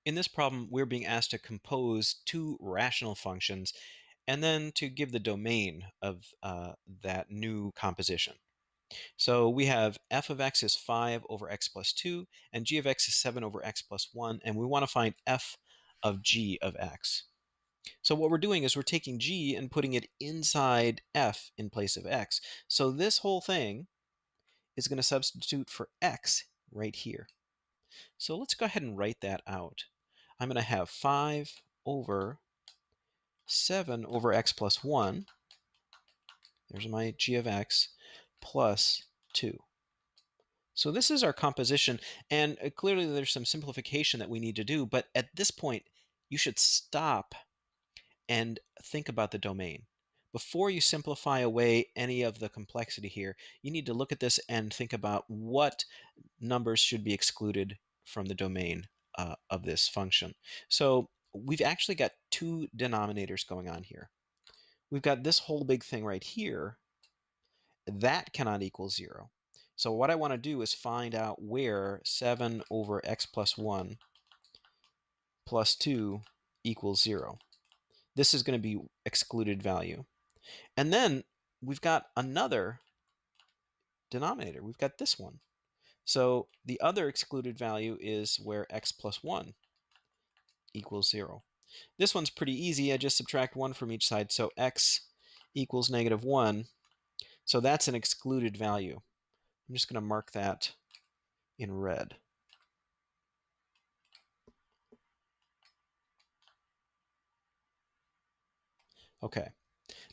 In this problem, we're being asked to compose two rational functions and then to give the domain of that new composition. So we have f of x is 5 over x plus 2, and g of x is 7 over x plus 1, and we want to find f of g of x. So what we're doing is we're taking g and putting it inside f in place of x. So this whole thing is going to substitute for x right here. So let's go ahead and write that out. I'm going to have 5 over 7 over x plus 1. There's my g of x plus 2. So this is our composition, and clearly there's some simplification that we need to do, but at this point, you should stop and think about the domain. Before you simplify away any of the complexity here, you need to look at this and think about what numbers should be excluded from the domain of this function. So we've actually got two denominators going on here. We've got this whole big thing right here. That cannot equal 0. So what I want to do is find out where 7 over x plus 1 plus 2 equals 0. This is going to be excluded value. And then we've got another denominator. We've got this one. So the other excluded value is where x plus 1 equals 0. This one's pretty easy. I just subtract 1 from each side. So x equals negative 1. So that's an excluded value. I'm just going to mark that in red. Okay.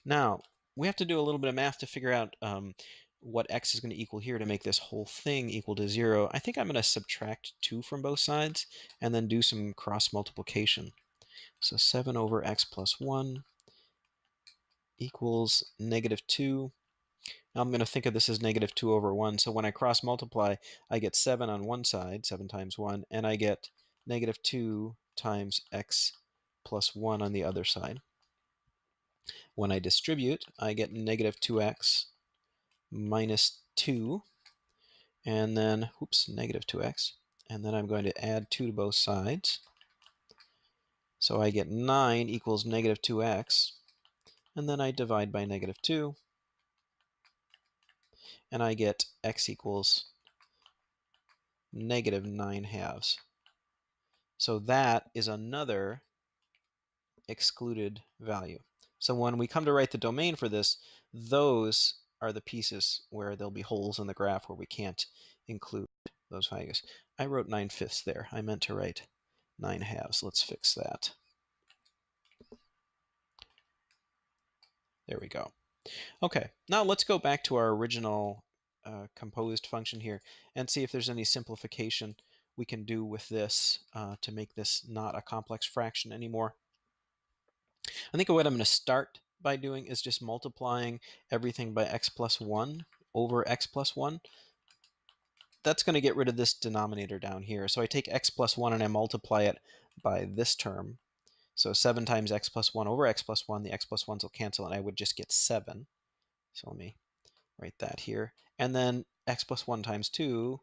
Now, we have to do a little bit of math to figure out what x is going to equal here to make this whole thing equal to 0. I think I'm going to subtract 2 from both sides and then do some cross multiplication. So 7 over x plus 1 equals negative 2. Now I'm going to think of this as negative 2 over 1. So when I cross multiply, I get 7 on one side, 7 times 1, and I get negative 2 times x plus 1 on the other side. When I distribute, I get negative 2x minus 2, and then, negative 2x. And then I'm going to add 2 to both sides. So I get 9 equals negative 2x. And then I divide by negative 2. And I get x equals negative 9 halves. So that is another excluded value. So when we come to write the domain for this, those are the pieces where there'll be holes in the graph where we can't include those values. I wrote 9/5 there. I meant to write 9 halves. Let's fix that. There we go. Okay, now let's go back to our original composed function here and see if there's any simplification we can do with this to make this not a complex fraction anymore. I think what I'm going to start by doing is just multiplying everything by x plus 1 over x plus 1. That's going to get rid of this denominator down here. So I take x plus 1 and I multiply it by this term. So 7 times x plus 1 over x plus 1, the x plus 1s will cancel, and I would just get 7. So let me write that here. And then x plus 1 times 2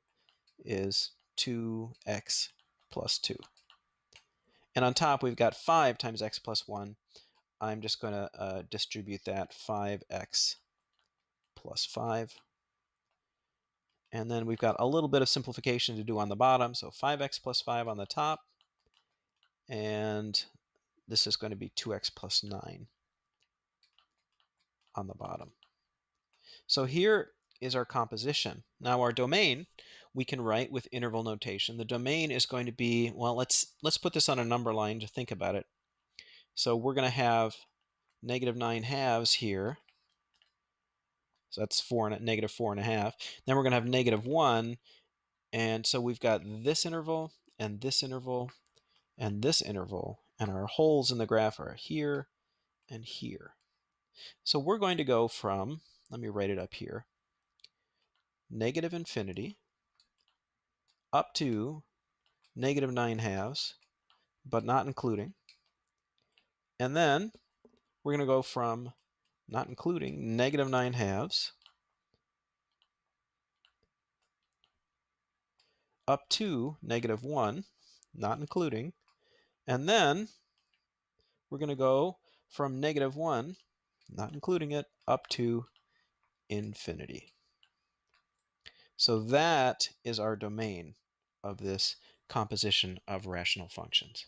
is 2x plus 2. And on top, we've got 5 times x plus 1. I'm just going to distribute that 5x plus 5. And then we've got a little bit of simplification to do on the bottom. So 5x plus 5 on the top. And this is going to be 2x plus 9 on the bottom. So here is our composition. Now our domain, we can write with interval notation. The domain is going to be, well, let's put this on a number line to think about it. So we're going to have negative 9 halves here. So that's negative 4.5. Then we're going to have negative 1. And so we've got this interval and this interval and this interval. And our holes in the graph are here and here. So we're going to go from, let me write it up here, negative infinity up to negative 9 halves, but not including. And then we're going to go from not including negative 9 halves up to negative 1, not including, And then we're going to go from -1, not including it, up to infinity. So that is our domain of this composition of rational functions.